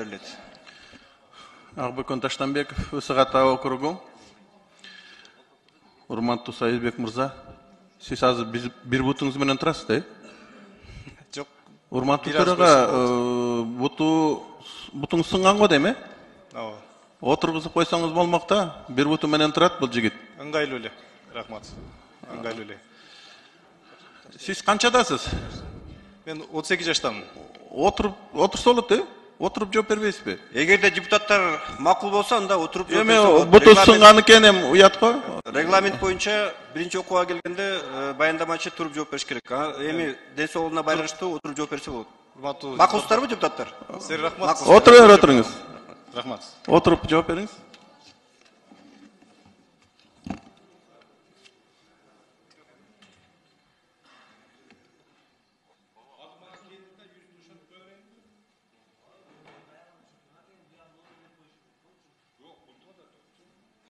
Verildi. Ağbekon Taştanbekov, Isıgata okrugu. Urmantуу Sayызбек Мырза, siz hazır bir butunuz menen turasыз да? Жоқ. Урматтуу төраға, бутуң сынған го деме? Ооба. Отыргызып койсоңуз болмок да, bir буту менен турат бул жигит. Ыңгайлуу эле. Рахмат. Ыңгайлуу эле. Siz канчадасыз? Мен 38 жаштамын. Отурса болот да? Отырып жооп бербейсизби? Эгерде депутаттар макул болсо, анда отуруп жооп Эме берсе. буту сынганы экен эми уят го. Регламент боюнча биринчи окууга келгенде баяндамачы туруп жооп бериш керек. Эми ден соолугуна байланыштуу отуруп жооп берсе болот. Макулсуздарбы депутаттар? Сиз рахмат. Отуруңуз. Рахмат. Отуруп жооп бериңиз.